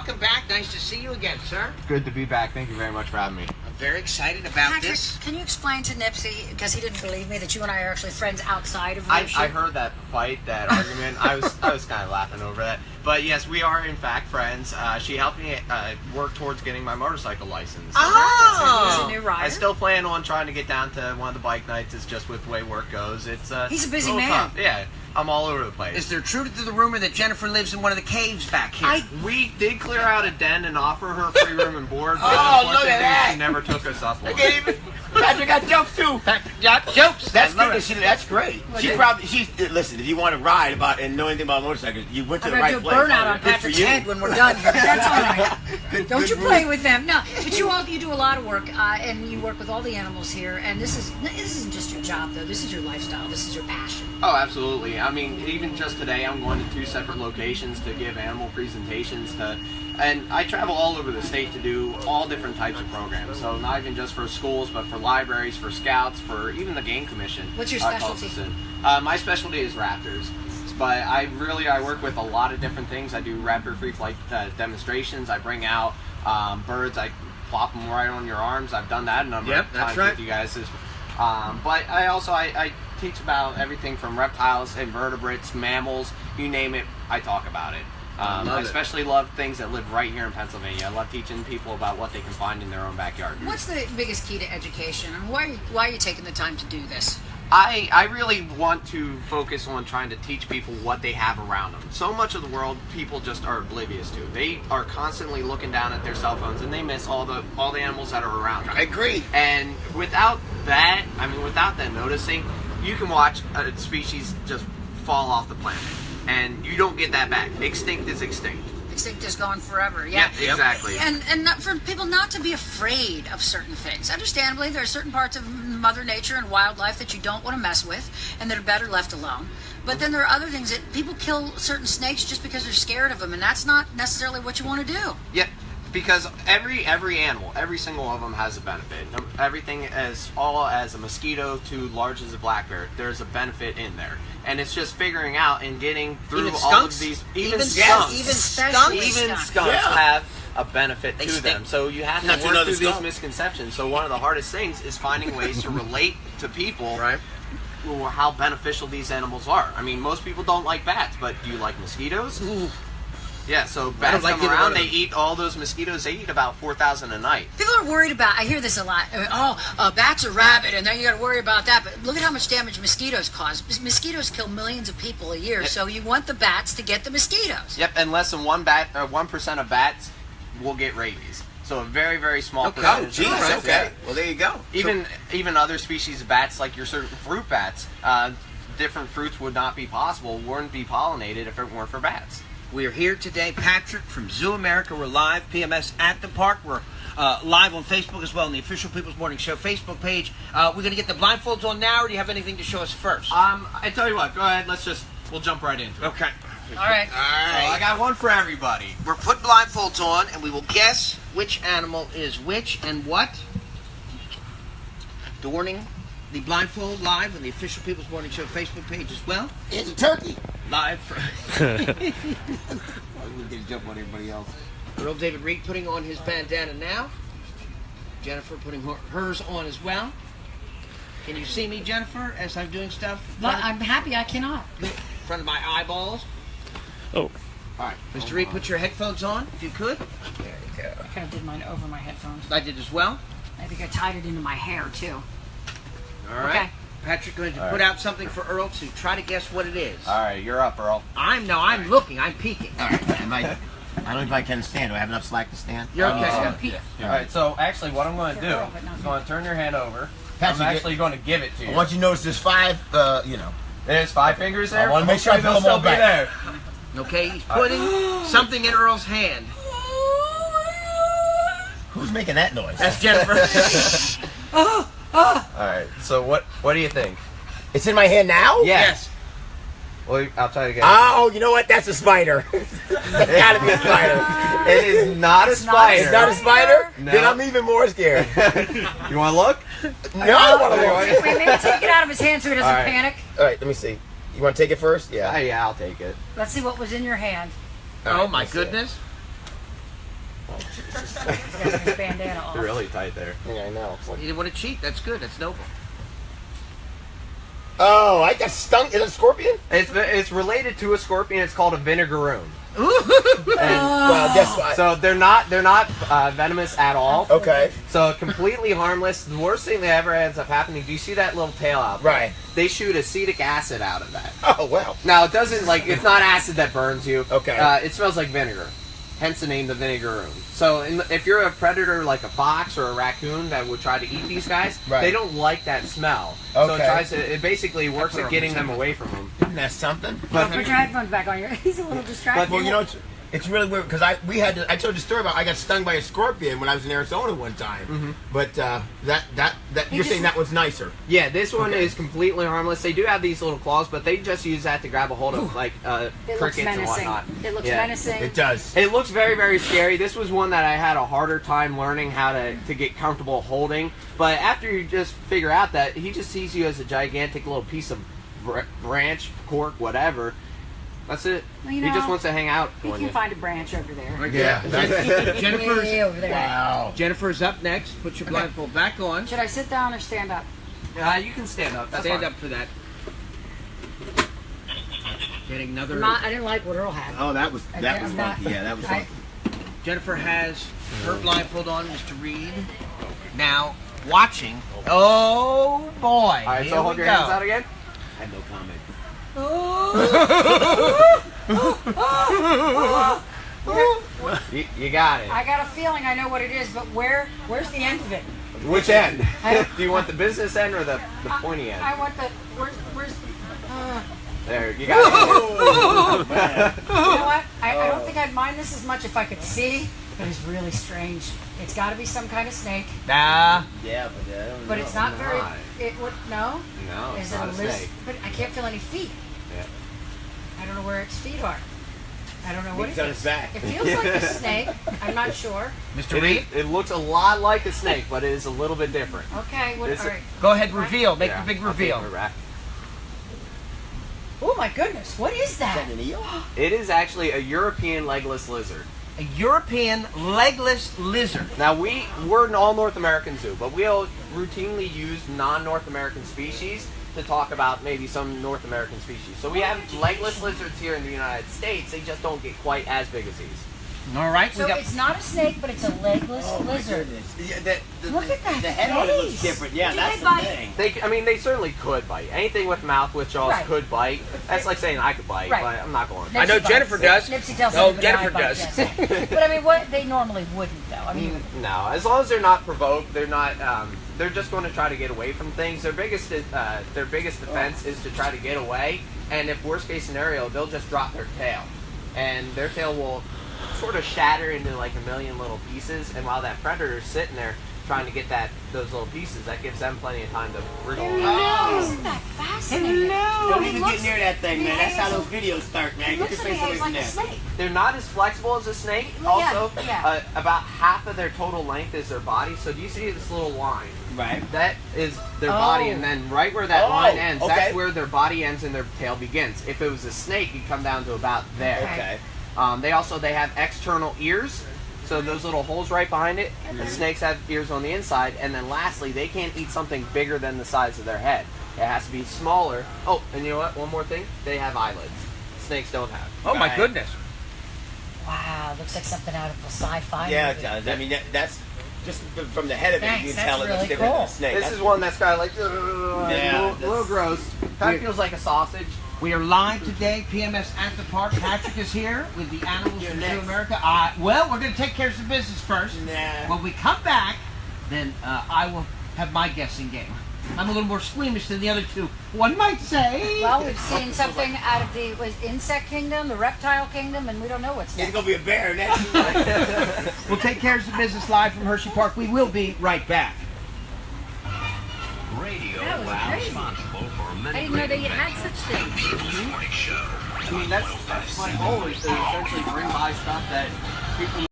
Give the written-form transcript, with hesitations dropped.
Welcome back. Nice to see you again, sir. Good to be back. Thank you very much for having me. I'm very excited about Patrick, this. can you explain to Nipsey, because he didn't believe me, that you and I are actually friends outside of I Hershey? heard that fight, that argument. I was kind of laughing over that. But yes, we are in fact friends. She helped me work towards getting my motorcycle license. He's a new rider. I still plan on trying to get down to one of the bike nights. It's just with the way work goes. It's He's a busy little man. Tough. Yeah, I'm all over the place. Is there truth to the rumor that Jennifer lives in one of the caves back here? We did clear out a den and offer her free room and board, but Oh, look unfortunately at that. she never took us up on it. Can't even. Patrick got jokes too. Patrick got jokes. That's I love good. it. That's great. Listen. If you want to ride and know anything about motorcycles, you went to I'm the going right to do a place. burnout on Good for Patrick's you. head when we're done here. That's all right. Don't you good play move. with them. No, but you do a lot of work, and you work with all the animals here. And this isn't just your job, though. This is your lifestyle. This is your passion. Oh, absolutely. I mean, even just today, I'm going to 2 separate locations to give animal presentations and I travel all over the state to do all different types of programs. So not even just for schools, but for libraries, for scouts, for even the Game Commission. What's your calls specialty? us in. My specialty is raptors. But I work with a lot of different things. I do raptor free flight demonstrations. I bring out birds. I plop them right on your arms. I've done that a number of times with you guys. But I teach about everything from reptiles, invertebrates, mammals, you name it, I talk about it. I especially love things that live right here in Pennsylvania. I love teaching people about what they can find in their own backyard. What's the biggest key to education, and why are you taking the time to do this? I really want to focus on trying to teach people what they have around them. So much of the world people just are oblivious to. They are constantly looking down at their cell phones and they miss all the animals that are around them. I agree. And without them noticing, you can watch a species just fall off the planet. And you don't get that back. Extinct is extinct. Extinct is gone forever. Yeah, exactly. And not, for people not to be afraid of certain things. Understandably, there are certain parts of Mother Nature and wildlife that you don't want to mess with, and that are better left alone. But then there are other things that people kill certain snakes just because they're scared of them, and that's not necessarily what you want to do. Yeah, because every animal, every single one of them has a benefit. Everything as small as a mosquito to large as a black bear, there's a benefit in there. And it's just figuring out and getting through all of these. Even skunks have a benefit to them. So you have to work through these misconceptions. So one of the hardest things is finding ways to relate to people how beneficial these animals are. I mean, most people don't like bats, but do you like mosquitoes? Ooh. Yeah, so bats come around, they eat all those mosquitoes. They eat about 4,000 a night. People are worried about, I hear this a lot, bats are rabid, and then you got to worry about that. But look at how much damage mosquitoes cause. Mosquitoes kill millions of people a year, so you want the bats to get the mosquitoes. Yep, and less than 1% of bats will get rabies. So a very, very small percentage. Oh, geez, okay. Well, there you go. Even other species of bats, like your certain fruit bats, different fruits would not be possible, wouldn't be pollinated if it weren't for bats. We are here today, Patrick from Zoo America. We're live, PMS at the park. We're live on Facebook as well, on the official People's Morning Show Facebook page. We're going to get the blindfolds on now, or do you have anything to show us first? I tell you what, go ahead, we'll jump right into it. Okay. All right. Well, I got one for everybody. We're putting blindfolds on, and we will guess which animal is which and what. Adorning the blindfold live on the official People's Morning Show Facebook page as well. It's a turkey. Live from... I'm going to get a jump on everybody else. Earl David Reed putting on his bandana now. Jennifer putting hers on as well. Can you see me, Jennifer, as I'm doing stuff? I'm happy I cannot. In front of my eyeballs. Oh. All right. Mr. Reed, put your headphones on, if you could. There you go. I kind of did mine over my headphones. I did as well. I think I tied it into my hair, too. All right. Okay. Patrick going to put out something for Earl to try to guess what it is. All right, you're up, Earl. I'm looking. I'm peeking. All right. I don't know if I can stand. Do I have enough slack to stand? You're okay. Yeah. All right, so actually what I'm going to do is I'm going to turn your hand over. Patrick, I'm actually going to give it to you. I want you to notice there's 5, There's 5 fingers there. I want to make sure I feel them all back. There. Okay, he's putting something in Earl's hand. Who's making that noise? That's Jennifer. All right, so what do you think? It's in my hand now? Yes. Well, I'll try to get. Oh, you know what? That's a spider. That's gotta be a spider. It is not a spider. It's not a spider? No. Then I'm even more scared. You want to look? No, I don't want to look. Wait, maybe take it out of his hand so he doesn't panic. All right, let me see. You want to take it first? Yeah. Yeah, I'll take it. Let's see what was in your hand. Oh my goodness. He's got his bandana off. You're really tight there. Yeah, I know. You didn't want to cheat. That's good. That's noble. Oh, I got stung. Is it a scorpion? It's related to a scorpion. It's called a vinegaroon. Well, guess what? So they're not venomous at all. Okay. So completely harmless. The worst thing that ever ends up happening. Do you see that little tail out there? Right. They shoot acetic acid out of that. Oh, wow. Now it doesn't it's not acid that burns you. Okay. It smells like vinegar. Hence the name, the vinegaroon. So if you're a predator like a fox or a raccoon that would try to eat these guys, Right. they don't like that smell. So Okay. it basically works at getting them away from them. Isn't that something? Put your headphones back on. He's a little distracted. Well, you know, it's really weird because I told you the story about I got stung by a scorpion when I was in Arizona one time. Mm-hmm. But you're saying that was nicer. Yeah, this one is completely harmless. They do have these little claws, but they just use that to grab a hold of It looks crickets and menacing. whatnot. It looks Yeah. menacing. It does. It looks very, very scary. This was one that I had a harder time learning how to get comfortable holding. But after you just figure out that he just sees you as a gigantic little piece of branch, cork, whatever, that's it. Well, you He just know, wants to hang out He with can you. find a branch over there. Yeah. Jennifer's Way over there. Wow. Jennifer's up next. Put your blindfold back on. Should I sit down or stand up? You can stand up. That's Stand fine. up for that. Getting another. I didn't like what Earl had. Oh, that was I'm funky. not- Yeah, that was funky. Jennifer has her blindfold on, Mr. Reed. Now watching. Oh boy! All right, Here so hold we your hands go. out again. I had no comment. You got it. I got a feeling I know what it is, but where's the end of it? Which end? I- Do you want the business end or the pointy end? I want the where's the There, you got it. you know what? I don't think I'd mind this as much if I could see, but it's really strange. It's got to be some kind of snake, Nah. Yeah, but I don't know. but it's not very. not. It would no. No, it's Is it not a a lizard? snake. But I can't feel any feet. Yeah. I don't know where its feet are. I don't know what It's it on is. its back. It feels like a snake. I'm not sure. Mr. Reed, It looks a lot like a snake, but it is a little bit different. Okay, what? It's All a- right. go ahead. Reveal. Make Yeah, the big I'll reveal. take it back. Oh my goodness! What is Is that? that an eel? It is actually a European legless lizard. A European legless lizard. Now we're an all North American zoo, but we'll routinely use non-North American species to talk about maybe some North American species. So we have legless lizards here in the United States. They just don't get quite as big as these. All right. So we got. it's not a snake, but it's a legless lizard. Yeah, Look at that The head on it looks face. different. Yeah, Did that's they the bite? thing. They certainly could bite. Anything with mouth with jaws Right. could bite. That's like saying I could bite, Right. but I'm not going to. I know Nipsey Jennifer bites. does. Nipsey tells No, everybody Jennifer I bite, does. yes. But I mean, what they normally wouldn't though. I mean, No, as long as they're not provoked, they're not. They're just going to try to get away from things. Their biggest defense is to try to get away. And if worst case scenario, they'll just drop their tail, and their tail will sort of shatter into like a million little pieces. And while that predator's sitting there trying to get those little pieces, that gives them plenty of time to wriggle around. isn't that fascinating? Don't It even looks- get near that thing, man. That's how those videos start, man. It Get looks your to me face away it's from like a that. snake. They're not as flexible as a snake. Well, yeah, Also, yeah. about half of their total length is their body. So do you see this little line? Right. That is their Oh. body, and then right where that Oh, line ends, okay. that's where their body ends and their tail begins. If it was a snake, you'd come down to about there. Okay. Okay. They have external ears, so those little holes right behind it. The snakes have ears on the inside, and then lastly, they can't eat something bigger than the size of their head. It has to be smaller. Oh, and you know what? One more thing, they have eyelids. Snakes don't have. Oh my Right. goodness. Wow, looks like something out of a sci-fi Yeah, it movie. does. I mean, that's just from the head of it. Thanks, You can that's tell it looks really different than cool. a snake. This That's- is one that's got like Yeah, a little gross. Kind of feels like a sausage. We are live today, PMS at the park. Patrick is here with the animals You're from next. Zoo America. Well, we're going to take care of some business first. Nah. When we come back, then I will have my guessing game. I'm a little more squeamish than the other two, one might say. Well, we've seen something out of the insect kingdom, the reptile kingdom, and we don't know what's It's next. gonna be a bear next. We'll take care of some business live from Hersheypark. We will be right back. Radio That was wow crazy. responsible for many I didn't know great they had events. such things. Morning show. I mean, that's my goal is to essentially bring by stuff that people